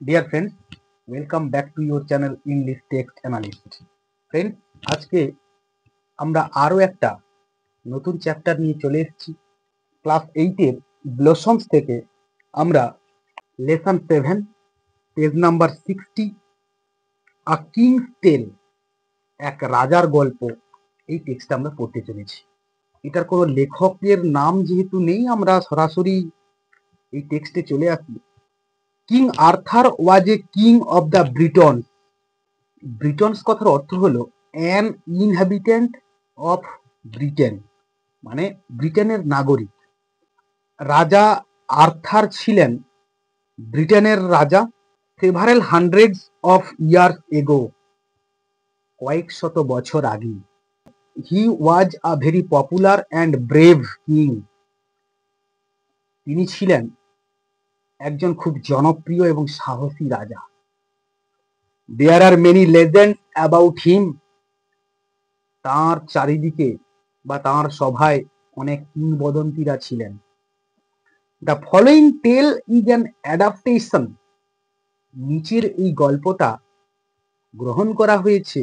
Dear friends, welcome back to your channel English text analyst. Friends, আজকে আমরা আরও একটা নতুন চ্যাপ্টার নিয়ে চলে এসেছি। ক্লাস 8-এর ব্লসমস থেকে আমরা লেসন 7 পেজ নাম্বার 60 আ কিংস টেল, এক রাজার গল্প, এই টেক্সটটা আমরা পড়তে চলেছি। এটার কোনো লেখকের নাম যেহেতু নেই, আমরা সরাসরি এই টেক্সটে চলে আসি। King Arthur was a king of the Briton. Britons কথার অর্থ হলো অ্যান ইনহ্যাবিটেন্ট অফ ব্রিটেন, মানে ব্রিটেনের নাগরিক। রাজা আর্থার ছিলেন ব্রিটেনের রাজা। Several hundreds of years ago, কয়েক শত বছর আগে। He was a very popular and brave king, তিনি ছিলেন একজন খুব জনপ্রিয় এবং সাহসী রাজা। There are many legends about him, তাঁর চারিদিকে বা তাঁর সভায় অনেক কিংবদন্তীরা ছিলেন। The following tale is an adaptation, নিচের এই গল্পটা গ্রহণ করা হয়েছে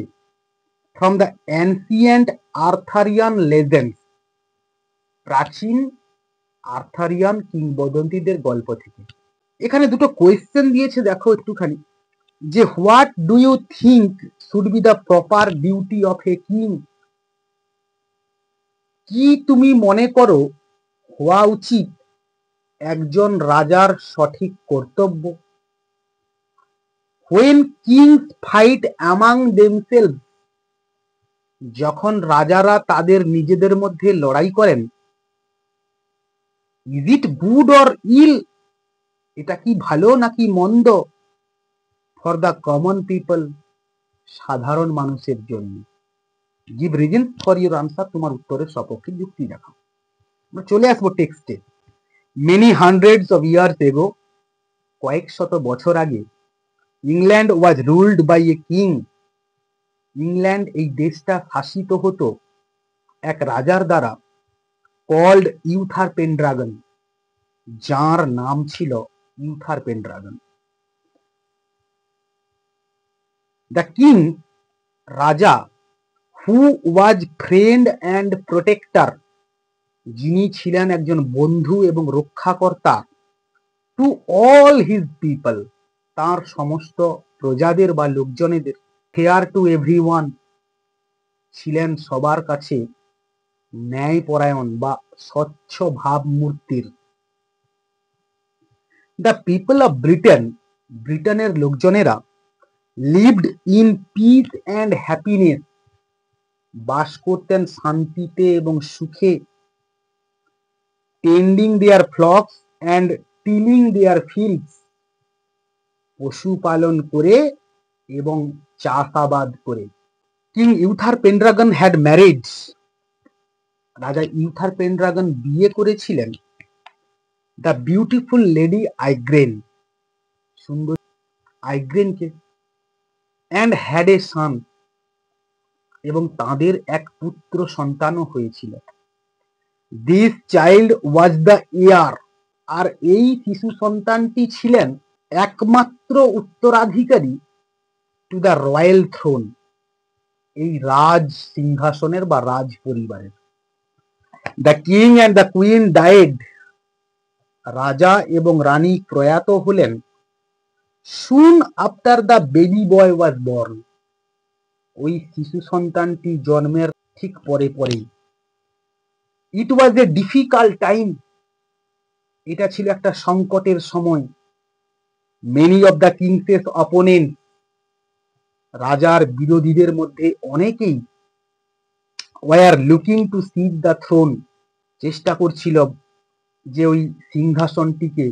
from the ancient Arthurian legends, প্রাচীন আর্থারিয়ান কিংবদন্তীদের গল্প থেকে। এখানে দুটো কোয়েশ্চেন দিয়েছে, দেখো একটুখানি, যে what do you think should be the proper duty of a king, কি তুমি মনে করো হওয়া উচিত একজন রাজার সঠিক কর্তব্য। When kings fight among themselves, যখন রাজারা তাদের নিজেদের মধ্যে লড়াই করেন। Is it good or ill, এটা কি ভালো নাকি মন্দ। For the common people, সাধারণ মানুষের জন্য। Give reasons for your answer, তোমার উত্তরের সপক্ষে যুক্তি দেখাও। আমরা চলে আসবো টেক্সটে। Many hundreds of years ago, কয়েক শত বছর আগে, England was ruled by a king, England এই দেশটা শাসিত হতো এক রাজার দ্বারা, কল্ড ইউথার পেনড্রাগন, যার নাম ছিল ইউথার পেনড্রাগন। দ্য কিং, রাজা, হু ওয়াজ ফ্রেন্ড অ্যান্ড প্রোটেক্টর, যিনি ছিলেন একজন বন্ধু এবং রক্ষাকর্তা, টু অল হিজ পিপল, তার সমস্ত প্রজাদের বা লোকজনেদের, ফেয়ার টু এভরিওয়ান, ছিলেন সবার কাছে ন্যায়পরায়ণ বা স্বচ্ছ ভাবমূর্তির। দ্য পিপল অফ ব্রিটেন, ব্রিটেনের লোকজনেরা, lived in peace and happiness, বাস করতেন শান্তিতে এবং সুখে। Tending their flocks and tilling their fields, পশুপালন করে এবং চাষাবাদ করে। King Uther Pendragon had married, রাজা ইউথার পেনড্রাগন বিয়ে করেছিলেন দ্য বিউটিফুল লেডি আইগ্রেন, সুন্দর আইগ্রেনকে, অ্যান্ড হ্যাড এ সান, এবং তাদের এক পুত্র সন্তানও হয়েছিল। This child was the heir, আর এই শিশু সন্তানটি ছিলেন একমাত্র উত্তরাধিকারী টু দ্য রয়্যাল থ্রোন, এই রাজ সিংহাসনের বা রাজ পরিবারের। The king and the queen died, রাজা এবং রানী প্রয়াত হলেন। Soon after the baby boy was born, ওই শিশু সন্তানটি জন্মের ঠিক পরে পরেই। ইট ওয়াজ এ ডিফিকাল্ট টাইম, এটা ছিল একটা সংকটের সময়। Many of the king's opponent, রাজার বিরোধীদের মধ্যে অনেকেই, were looking to seize the throne, চেষ্টা করছিল যে ওই সিংহাসনটিকে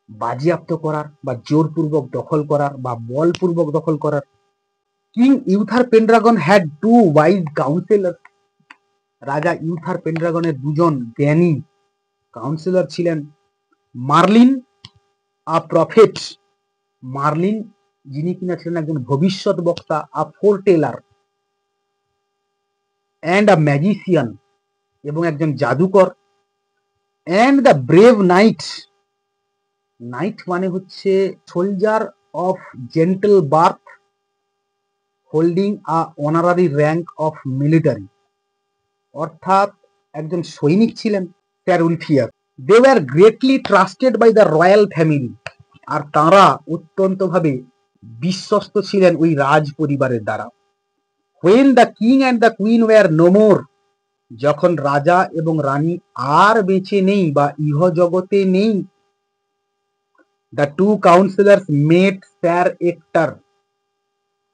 বাজেয়াপ্ত করার বা জোরপূর্বক দখল করার বা বলপূর্বক দখল করার। King Uther Pendragon had to wise counsellor, রাজা ইউথার পেনড্রাগনের দুজন জ্ঞানী কাউন্সিলর ছিলেন। মার্লিন আ প্রফেট, মার্লিন যিনি কিনা ছিলেন একজন ভবিষ্যৎ বক্তা, আ ফোরটেলার, অ্যান্ড আ ম্যাজিশিয়ান, এবং একজন জাদুকর, and the brave knight, night মানে হচ্ছে soldier of gentle birth, holding a honorary rank of military. অর্থাৎ একজন সৈনিক ছিলেন sir Ulfius. They were greatly trusted by the royal family, আর তাঁরা অত্যন্তভাবে বিশ্বস্ত ছিলেন ওই রাজ পরিবারের দ্বারা। When the king and the queen were no more, যখন রাজা এবং রানী আর বেঁচে নেই বা ইহজগতে নেই, the two counselors met sir actor,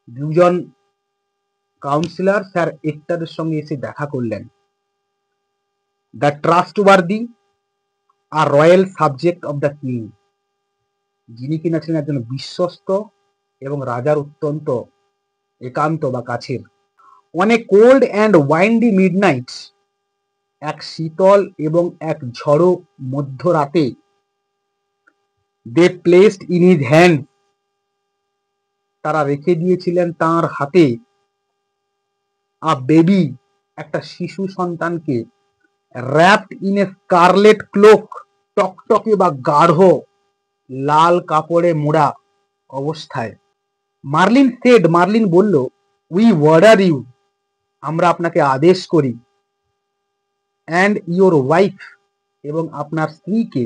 দুজন কাউন্সিলর স্যার এক্টরের সঙ্গে এসে দেখা করলেন। The trustworthy, a royal subject of the king, যিনি কিনা ছিলেন একজন বিশ্বস্ত এবং রাজার অত্যন্ত একান্ত বা কাছের। On a cold and windy midnight, এক শীতল এবং এক ঝড়ো মধ্যরাতে, they placed in his hand, তারা রেখে দিয়েছিলেন তাঁর হাতে, a baby, একটা শিশু সন্তানকে, wrapped in a scarlet cloak, টকটকে বা গাঢ় লাল কাপড়ে মোড়া অবস্থায়। মার্লিন সেড, মার্লিন বলল, উই অর্ডার ইউ, আমরা আপনাকে আদেশ করি, অ্যান্ড ইয়োর ওয়াইফ, এবং আপনার স্ত্রীকে,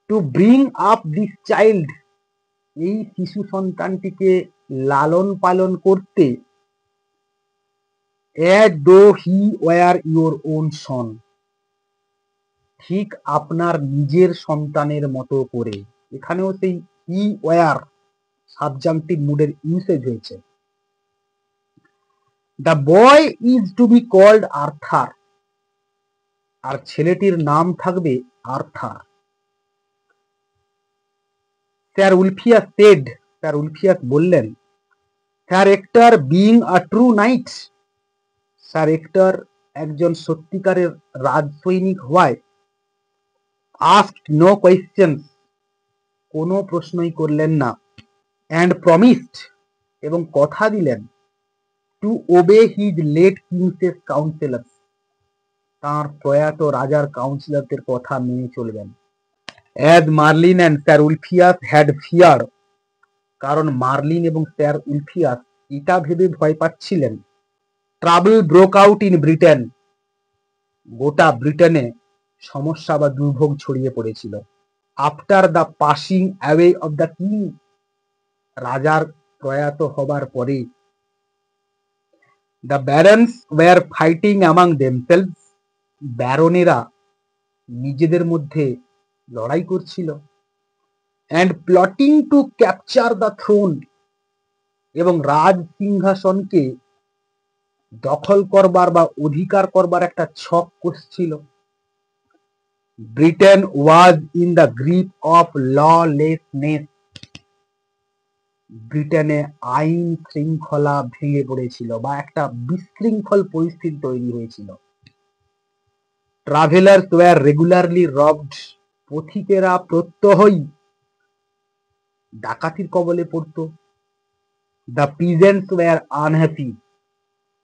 to bring up this child, এই শিশু সন্তানটিকে লালন পালন করতে, as though he were your own son, ঠিক আপনার নিজের সন্তানের মতো করে। এখানেও সেই হি ওয়ার সাবজাংটিভ মুডের ইউসেজ হয়েছে। The boy is to be called Arthur, আর ছেলেটির নাম থাকবে Arthur. Sir Ulfius said, sir Ulfius বললেন, sir Ector being a true knight, sir Ector একজন সত্যিকারের রাজসৈনিক হওয়ায়, আস্কড নো কোয়েশ্চেনস, কোনো প্রশ্নই করলেন না, অ্যান্ড প্রমিসড, এবং কথা দিলেন, to obey his late king's counsellors, তাঁর প্রয়াত রাজার কাউন্সিলরদের কথা মেনে চলবেন। As Merlin and sir Ulfius had fear, কারণ মার্লিন এবং স্যার উলফিয়াস এটা ভেবে ভয় পাচ্ছিলেন, trouble broke out in Britain, গোটা ব্রিটেনে সমস্যা বা দুর্ভোগ ছড়িয়ে পড়েছিল। After the passing away of the king, রাজার প্রয়াত হবার পরে, the barons were fighting among themselves, ব্যারনেরা নিজেদের মধ্যে লড়াই করছিল, and plotting to capture the thrown, এবং রাজ সিংহাসনকে দখল করবার বা অধিকার করবার একটা ছক কষছিল। Britain was in the grip of lawlessness, ব্রিটেনে আইন শৃঙ্খলা ভেঙে পড়েছিল বা একটা বিশৃঙ্খল পরিস্থিতি তৈরি হয়েছিল। ট্রাভেলার্স ওয়ার রেগুলারলি রবড, পথিকেরা প্রত্যহই ডাকাতির কবলে পড়ত। দ্য পিজেন্টস ওয়ার আনহ্যাপি,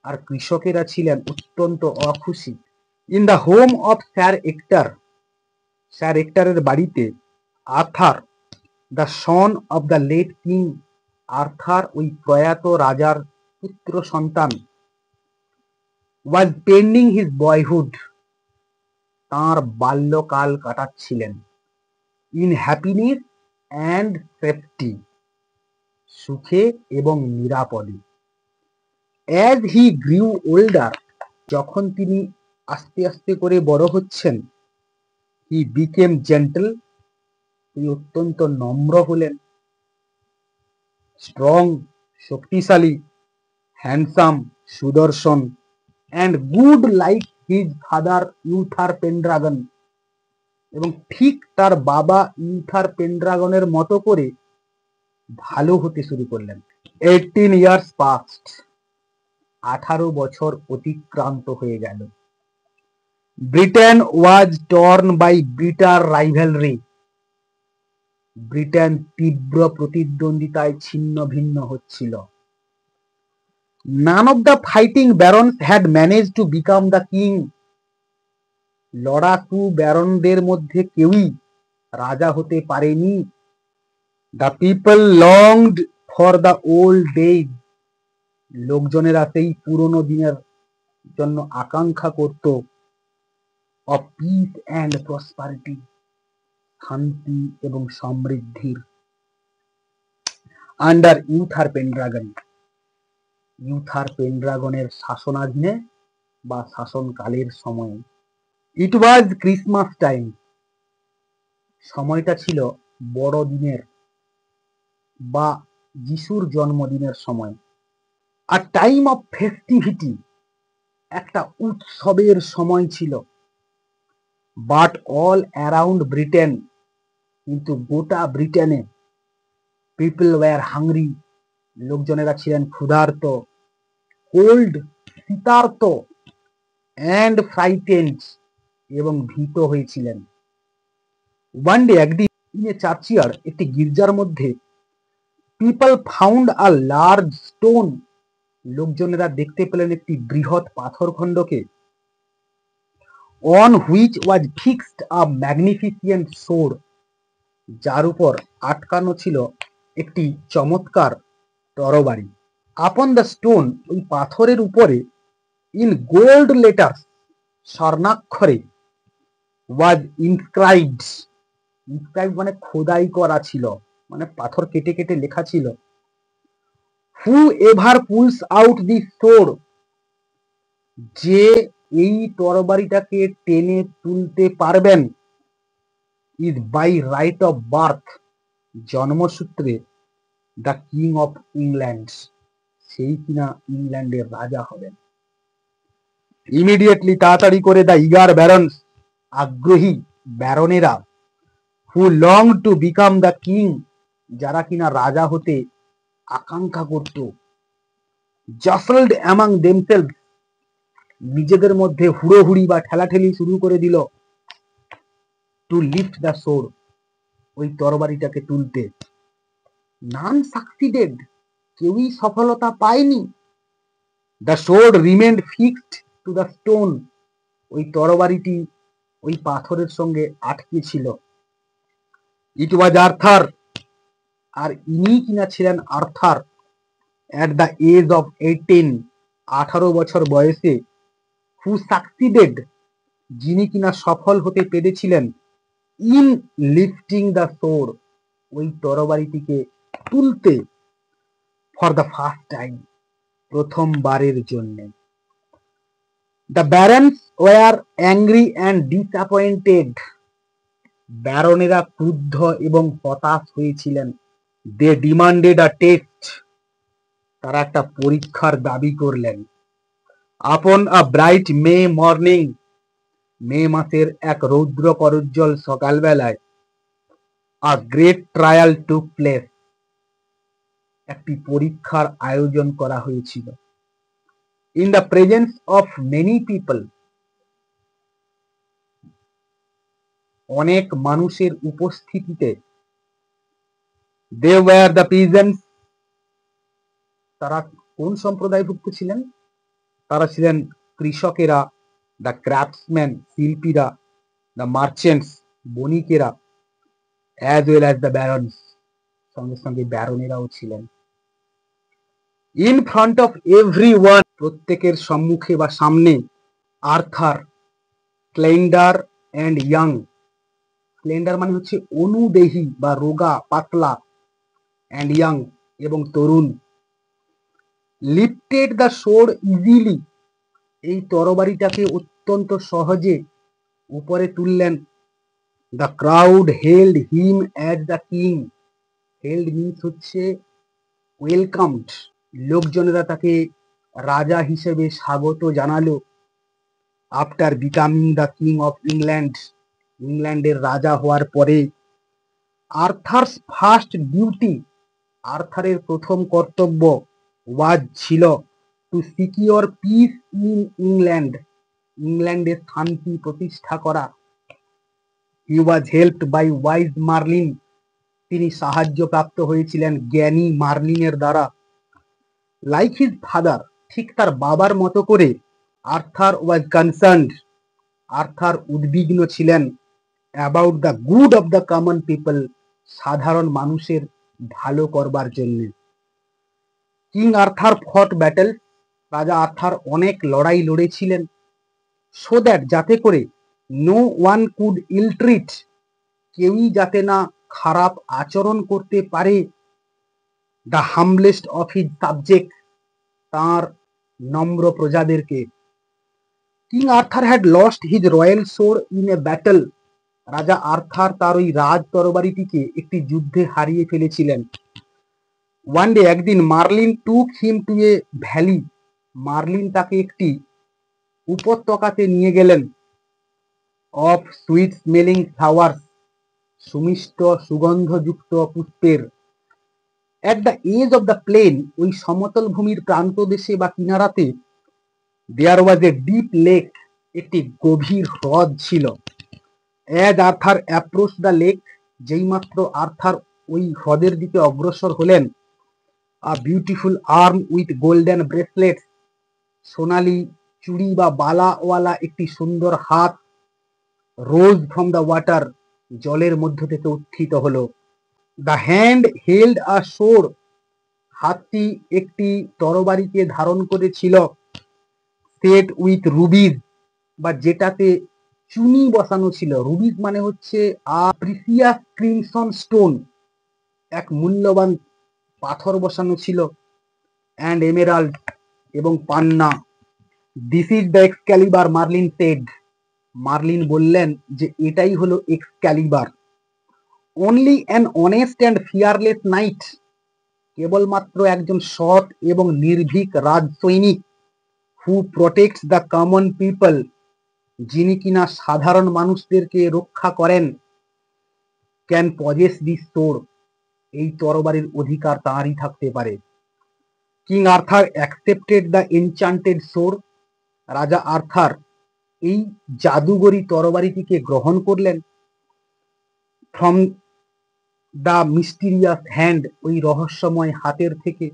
আর কৃষকেরা ছিলেন অত্যন্ত অখুশি। In the home of sir Ector, sir এক্টরের বাড়িতে, Arthur, the son of the late king, Arthur ওই প্রয়াত রাজার পুত্র সন্তান, ওয়াজ স্পেন্ডিং হিজ বয়হুড, তাঁর বাল্যকাল কাটাচ্ছিলেন, ইন হ্যাপিনেস অ্যান্ড সেফটি, সুখে এবং নিরাপদে। অ্যাজ হি গ্রিউ ওল্ডার, যখন তিনি আস্তে আস্তে করে বড় হচ্ছেন, হি বিকেম জেন্টল, তিনি অত্যন্ত নম্র হলেন, স্ট্রং, শক্তিশালী, হ্যান্ডসাম, সুদর্শন, and good like his father Uther Pendragon, এবং ঠিক তার বাবা ইউথার পেনড্রাগনের মতো করে ভালো হতে শুরু করলেন। 18 ইয়ার্স পাস্ট, 18 বছর অতিক্রান্ত হয়ে গেল। Britain was torn by bitter rivalry, Britain তীব্র প্রতিদ্বন্দ্বিতায় ছিন্ন ভিন্ন হচ্ছিল। None of the fighting barons had manage to become the king, লড়াকু ব্যারনদের মধ্যে কেউই রাজা হতে পারেনি। The people longed for the old days, লোকজনেরা সেই পুরনো দিনের জন্য আকাঙ্ক্ষা করত। অফ পিস অ্যান্ড প্রসপারিটি, শান্তি এবং সমৃদ্ধির। আন্ডার ইউথার পেনড্রাগন, ইউথার পেনড্রাগনের শাসনাধীনে বা শাসনকালের সময়ে। ইট ওয়াজ ক্রিসমাস টাইম, সময়টা ছিল বড়দিনের বা যিশুর জন্মদিনের সময়। আ টাইম অফ ফেস্টিভিটি, একটা উৎসবের সময় ছিল। বাট অল অ্যারাউন্ড ব্রিটেন, কিন্তু গোটা ব্রিটেনে পিপল ওয়্যার হাংরি, লোকজনেরা ছিলেন ক্ষুধার্ত, কোল্ড শীতার্ত, অ্যান্ড ফ্রাইটেন্ড, এবং ভীত হয়েছিলেন। ওয়ান ডে, একদিন, ইন এ চার্চিয়ার্ড, একটি গির্জার মধ্যে, people found a large stone, লোকজনেরা দেখতে পেলেন একটি বৃহৎ পাথরখণ্ডকে। On which was fixed a magnificent sword, যার উপর আটকানো ছিল একটি চমৎকার তরবারি। আপন দ্য স্টোন, ওই পাথরের উপরে, ইন গোল্ড লেটার্স, স্বর্ণাক্ষরে, ওয়াজ ইনস্ক্রাইবড, ইনস্ক্রাইব মানে খোদাই করা ছিল, মানে পাথর কেটে কেটে লেখা ছিল, whoever pulls out the sword, যে এই তরবারিটাকে টেনে তুলতে পারবেন, is by right of birth, জন্মসূত্রে, দ্য কিং অফ ইংল্যান্ড, সেই কিনা ইংল্যান্ডের রাজা হবেন। ইমিডিয়েটলি, তাড়াতাড়ি করে, দ্য ইগার ব্যারন্স, আগ্রহী ব্যারনেরা, who long to become the king, যারা কিনা রাজা হতে আকাঙ্ক্ষা করত, জাসল্ড অ্যামাং দেমসেলভস, নিজেদের মধ্যে হুড়োহুড়ি বা ঠেলাঠেলি শুরু করে দিল, টু লিফট দ্য সোর্ড, ওই তরবারিটাকে তুলতে। নান সাকসিডেড, কেউই সফলতা পায়নি। The sword রিমেন্ড fixed to the stone, ওই তরবারিটি ওই পাথরের সঙ্গে আটকে ছিল। ইট ওয়াজ আর্থার, আর ইনি কিনা ছিলেন Arthur, at the age of 18, 18 বছর বয়সে, হু সাকসিডেড, যিনি কিনা সফল হতে পেরেছিলেন, ইন লিফটিং দ্য সোর্ড, ওই তরবারিটিকে তুলতে, ফর দ্য ফার্স্ট টাইম, প্রথমবারের জন্য। The barons were angry and disappointed, ব্যারনেরা ক্রুদ্ধ এবং হতাশ হয়েছিলেন। দে ডিমান্ডেড আ টেস্ট, তারা একটা পরীক্ষার দাবি করলেন। আপন আ ব্রাইট মে মর্নিং, মে মাসের এক রৌদ্র করজ্জ্বল সকালবেলায়, a great trial took place, একটি পরীক্ষার আয়োজন করা হয়েছিল। In the presence of many people, অনেক মানুষের উপস্থিতিতে, দে ওয়্যার দ্য পিজেন্টস, তারা কোন সম্প্রদায়ভুক্ত ছিলেন? তারা ছিলেন কৃষকেরা, দ্য ক্রাফটসম্যান, শিল্পীরা, দ্য মার্চেন্টস, বণিকেরা, as well as the barons, সঙ্গে সঙ্গে ব্যারনেরাও ছিলেন। In front of everyone, প্রত্যেকের সম্মুখে বা সামনে, Arthur, slender and young, slender মানে হচ্ছে অনুদেহী বা রোগা পাতলা, অ্যান্ড ইয়াং, এবং তরুণ, লিফটেড দ্য সোর্ড ইজিলি, এই তরবারিটাকে অত্যন্ত সহজে উপরে তুললেন। The crowd hailed him as the king, hailed means হচ্ছে ওয়েলকামড, লোকজনেরা তাকে রাজা হিসেবে স্বাগত জানালো। After becoming the king of England, ইংল্যান্ডের রাজা হওয়ার পরে, আর্থারস ফার্স্ট ডিউটি, আর্থারের প্রথম কর্তব্য, ওয়াজ ছিল, two secure piece in England, ইংল্যান্ডে শান্তি প্রতিষ্ঠা করা। হি ওয়াজ হেল্পড বাই ওয়াইজ মার্লিন, তিনি সাহায্য প্রাপ্ত হয়েছিলেন জ্ঞানী মার্লিনের দ্বারা। লাইক হিজ ফাদার, ঠিক তার বাবার মতো করে, আর্থার ওয়াজ কনসার্নড, আর্থার উদ্বিগ্ন ছিলেন, about the good of the common people, সাধারণ মানুষের ভালো করবার জন্য। কিং আর্থার ফট ব্যাটেল, রাজা আর্থার অনেক লড়াই লড়েছিলেন, সো দ্যাট যাতে করে no one could ill treat, কেউই যাতে না খারাপ আচরণ করতে পারে, the humblest of his subject, তাঁর নম্র প্রজাদেরকে। King Arthur had lost his royal sword in a battle, রাজা আর্থার তার ওই রাজ তরবারিটিকে একটি যুদ্ধে হারিয়ে ফেলেছিলেন। ওয়ান ডে, একদিন, Merlin took him to a valley, Merlin তাকে একটি উপত্যকাতে নিয়ে গেলেন, অফ সুইট স্মেলিং ফ্লাওয়ার্স, সুমিষ্ট সুগন্ধযুক্ত পুষ্পের। At the age of the plain, ওই সমতল ভূমির প্রান্ত দেশে বা কিনারাতে, দেয়ার ওয়াজ এ ডিপ লেক, একটি গভীর হ্রদ ছিল। As Arthur approach the lake, যেইমাত্র আর্থার ওই হ্রদের দিকে অগ্রসর হলেন, a beautiful arm with golden bracelet, সোনালি চুড়ি বা বালাওয়ালা একটি সুন্দর হাত, রোজ ফ্রম দ্য ওয়াটার, জলের মধ্য থেকে উত্থিত হলো। The hand held a sword, হাতটি একটি তরবারিকে ধারণ করেছিল, সেট উইথ রুবিজ, বা যেটাতে চুনি বসানো ছিল। রুবিজ মানে হচ্ছে প্রিসিয়াস ক্রিমসন স্টোন, এক মূল্যবান পাথর বসানো ছিল, অ্যান্ড এমেরাল্ড, এবং পান্না। This is the Excalibur, Merlin said, Merlin বললেন যে এটাই হলো Excalibur. Only an honest and fearless knight, কেবলমাত্র একজন সৎ এবং নির্ভীক রাজ সৈনিক, who protects the common people, যিনি কিনা সাধারণ মানুষদেরকে রক্ষা করেন, ক্যান পজেস দিস সোর্ড, এই তরবারির অধিকার তাঁরই থাকতে পারে। King Arthur accepted the enchanted sword, রাজা আর্থার এই জাদুগরি তরবারিটিকে গ্রহণ করলেন, ফ্রম দ্য মিস্টিরিয়াস হ্যান্ড, ওই রহস্যময় হাতের থেকে,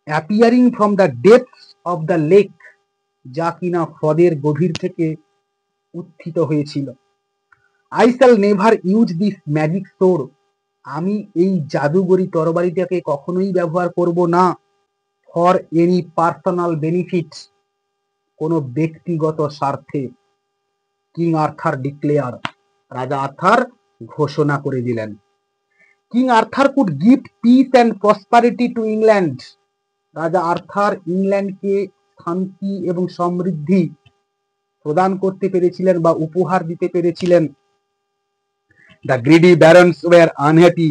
appearing from the depths of the lake, যা কিনা হ্রদের গভীর থেকে উত্থিত হয়েছিল। I shall never use this magic sword, আমি এই জাদুগরি তরবারিটাকে কখনোই ব্যবহার করব না, ফর এনি পার্সোনাল বেনিফিট, কোনো ব্যক্তিগত স্বার্থে। কিং আর্থার ডিক্লেয়ার, রাজা আর্থার ঘোষণা করে দিলেন। King Arthur could give piece and prosperity to England, রাজা আর্থার ইংল্যান্ডকে শান্তি এবং সমৃদ্ধি প্রদান করতে পেরেছিলেন বা উপহার দিতে পেরেছিলেন। The greedy barons were unhappy,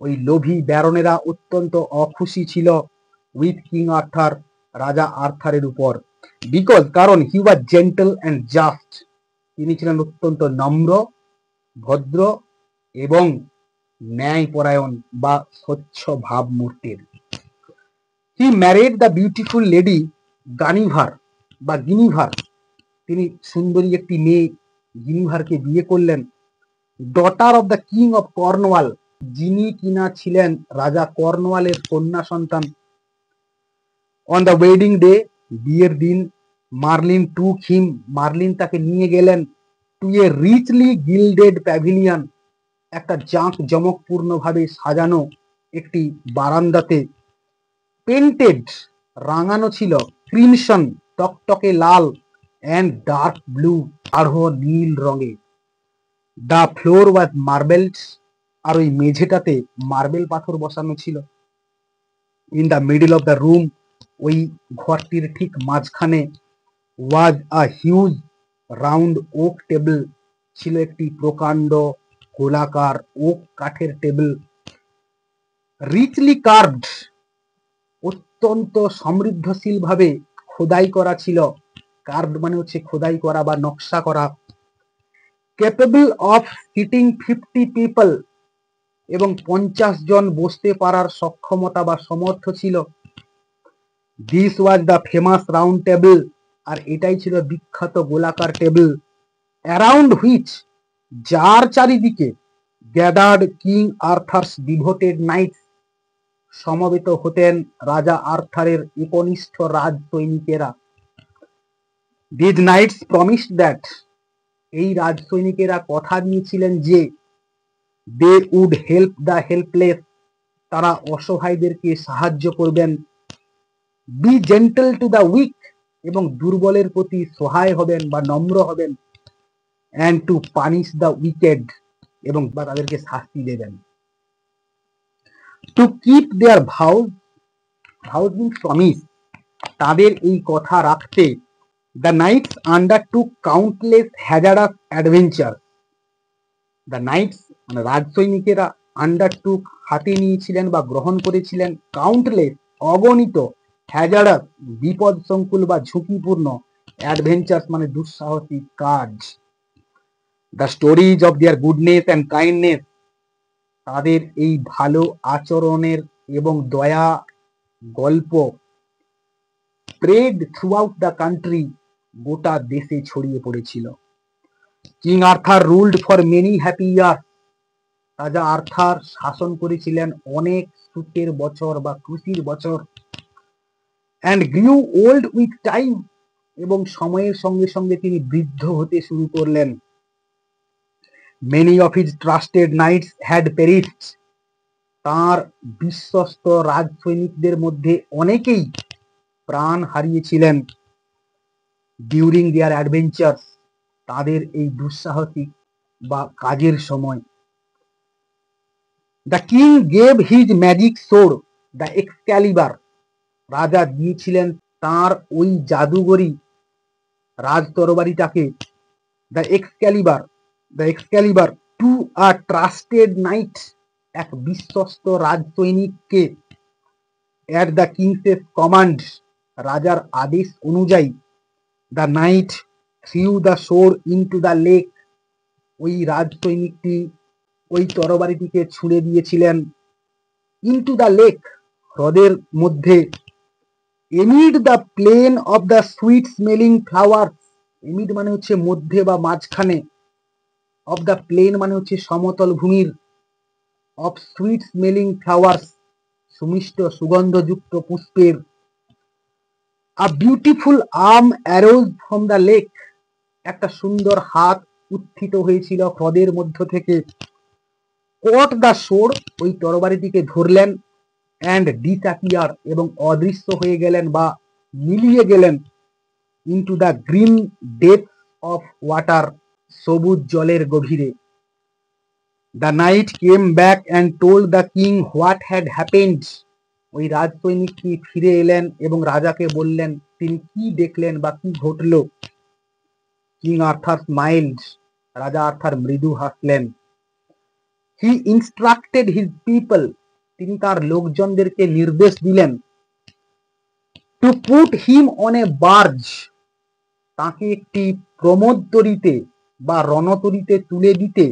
ওই লোভী ব্যারনেরা অত্যন্ত অখুশি ছিল, উইথ কিং আর্থার, রাজা আর্থারের উপর। বিকজ, কারণ, he was gentle and just, তিনি ছিলেন অত্যন্ত নম্র, ভদ্র এবং ন্যায়পরায়ণ বা স্বচ্ছ ভাবমূর্তির। He married the beautiful lady Guinevere বা গিনিভার, তিনি সুন্দরী একটি মেয়ে গিনিভারকে বিয়ে করলেন, daughter of the king of Cornwall, যিনি কিনা ছিলেন রাজা কর্নওয়ালের কন্যা সন্তান। অন দ্য ওয়েডিং ডে, বিয়ের দিন, মার্লিন টুক হিম, মার্লিন তাকে নিয়ে গেলেন, টু এ রিচলি গিল্ডেড প্যাভিলিয়ন, একটা জাঁক জমকপূর্ণ ভাবে সাজানো একটি বারান্দাতে, পেন্টেড, রাঙানো ছিল, ক্রিমসন, টকটকে লাল, অ্যান্ড ডার্ক ব্লু, গাঢ় নীল রঙে। দ্য ফ্লোর ওয়াজ মার্বেলড, আর ওই মেঝেটাতে মার্বেল পাথর বসানো ছিল। In the middle of the room, ওই ঘরটির ঠিক মাঝখানে, was a huge round oak table, ছিল একটি প্রকাণ্ড গোলাকার ওক কাঠের টেবিল, রিচলি কার্ভড, অত্যন্ত সমৃদ্ধশীল ভাবে খোদাই করা ছিল। কার্ভড মানে হচ্ছে খোদাই করা বা নকশা করা। ক্যাপেবল অফ সিটিং 50 পিপল, এবং 50 জন বসতে পারার সক্ষমতা বা সমর্থ ছিল। This was the famous round table, আর এটাই ছিল বিখ্যাত গোলাকার টেবিল। অ্যারাউন্ড হুইচ, যার চারিদিকে, gathered king Arthur's devoted knights, সমবেত হতেন রাজা আর্থারের একনিষ্ঠ রাজ সৈনিকেরা। দিজ নাইটস প্রমিসড দ্যাট, এই রাজ সৈনিকেরা কথা দিয়েছিলেন যে, they would help the helpless, তারা অসহায়দেরকে সাহায্য করবেন, be gentle to the weak, এবং দুর্বলের প্রতি সহায় হবেন বা নম্র হবেন, and to punish the wicked, এবং বা তাদেরকে শাস্তি দেবেন। To keep their vows, vows means promise, তাদের এই কথা রাখতে the knights undertook countless hazardous adventure. The knights মানে রাজসৈনিকেরা আন্ডারটুক হাতে নিয়েছিলেন বা গ্রহণ করেছিলেন কাউন্টলেস অগণিত, হ্যাজারাস বিপদ সংকুল বা ঝুঁকিপূর্ণ, অ্যাডভেঞ্চার্স মানে দুঃসাহসিক কাজ। The stories of their goodness and kindness, তাদের এই ভালো আচরণের এবং দয়া গল্প spread throughout the country, গোটা দেশে ছড়িয়ে পড়েছিল। King Arthur ruled for many happy years, রাজা আর্থার শাসন করেছিলেন অনেক সুখের বছর বা খুশির বছর। And grew old with time, এবং সময়ের সঙ্গে সঙ্গে তিনি বৃদ্ধ হতে শুরু করলেন। Many of his trusted knights had perished, তাঁর বিশ্বস্ত রাজসৈনিকদের মধ্যে অনেকেই প্রাণ হারিয়েছিলেন। ডিউরিং দেয়ার অ্যাডভেঞ্চার্স, তাদের এই দুঃসাহসিক বা কাজের সময়। The king gave his magic sword the Excalibur, রাজা দিয়েছিলেন তাঁর ওই জাদুগরি রাজ তরবারিটাকে, the Excalibur, the Excalibur to a trusted knight, এক বিশ্বস্ত রাজসৈনিককে। অ্যাট দ্য কিংসেস কমান্ড, রাজার আদেশ অনুযায়ী। The knight threw the sword into the lake, ওই রাজসৈনিকটি ওই তরবারিটিকে ছুঁড়ে দিয়েছিলেন ইনটু দ্য লেক, হ্রদের মধ্যে। Amid the plain of the sweet smelling flowers, amid মানে হচ্ছে মধ্যে বা মাঝখানে, অফ দ্য প্লেন মানে হচ্ছে সমতল ভূমির, অফ সুইট স্মেলিং ফ্লাওয়ার্স সুমিষ্ট সুগন্ধযুক্ত পুষ্পের। A beautiful arm arose from the lake, একটা সুন্দর হাত উত্থিত হয়েছিল হ্রদের মধ্য থেকে। কট দ্য সোর্ড, ওই তরবারিটিকে ধরলেন। অ্যান্ড ডিসঅ্যাপিয়ার, এবং অদৃশ্য হয়ে গেলেন বা মিলিয়ে গেলেন। Into the green depth of water, সবুজ জলের গভীরে। The night came back and told the king what had happened, ওই রাজসৈনিকটি ফিরে এলেন এবং রাজাকে বললেন তিনি কি দেখলেন বা কি ঘটল। কিং আর্থার স্মাইলড, রাজা আর্থার মৃদু হাসলেন। হি ইনস্ট্রাক্টেড হিজ পিপল, তিনি তার লোকজনদেরকে নির্দেশ দিলেন। To put him on a barge, তাকে একটি প্রমোদতরীতে বা রণতরীতে তুলে দিতে।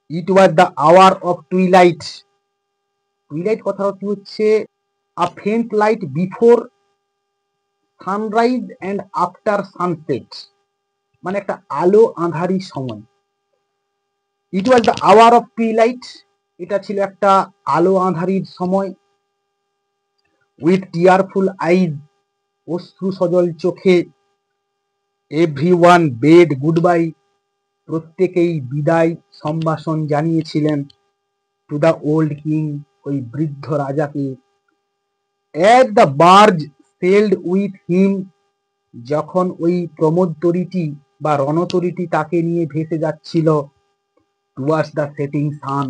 It was the hour of twilight, twilight কথাটি হচ্ছে a faint light before sunrise and after sunset, মানে একটা আলো আঁধারি সময়। It was the hour of twilight, এটা ছিল একটা আলো আঁধারির সময়। উইথ টিয়ারফুল আইজ, অশ্রু সজল চোখে। এভরিওয়ান বেড গুড বাই, প্রত্যেকেই বিদায় সম্ভাষণ জানিয়েছিলেন। টু দ্য ওল্ড কিং, ওই বৃদ্ধ রাজাকে। As the barge sailed with him, যখন ওই প্রমোদতরীটি বা রণতরীটি তাকে নিয়ে ভেসে যাচ্ছিল। টুয়ার্ডস দ্য সেটিং সান,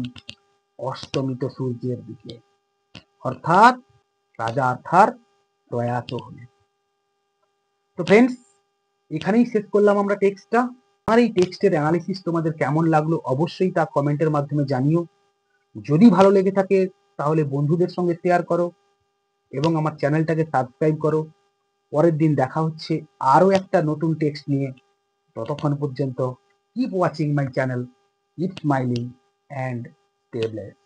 অস্তমিত সূর্যের দিকে, অর্থাৎ রাজা আর্থার প্রয়াত হলেন। তো ফ্রেন্ডস, এখানেই শেষ করলাম আমরা টেক্সটটা। আর এই টেক্সটের অ্যানালিসিস তোমাদের কেমন লাগলো অবশ্যই তা কমেন্টের মাধ্যমে জানিও। যদি ভালো লেগে থাকে তাহলে বন্ধুদের সঙ্গে শেয়ার করো এবং আমার চ্যানেলটাকে সাবস্ক্রাইব করো। পরের দিন দেখা হচ্ছে আরো একটা নতুন টেক্সট নিয়ে। ততক্ষণ পর্যন্ত keep watching my channel, keep smiling and stay blessed.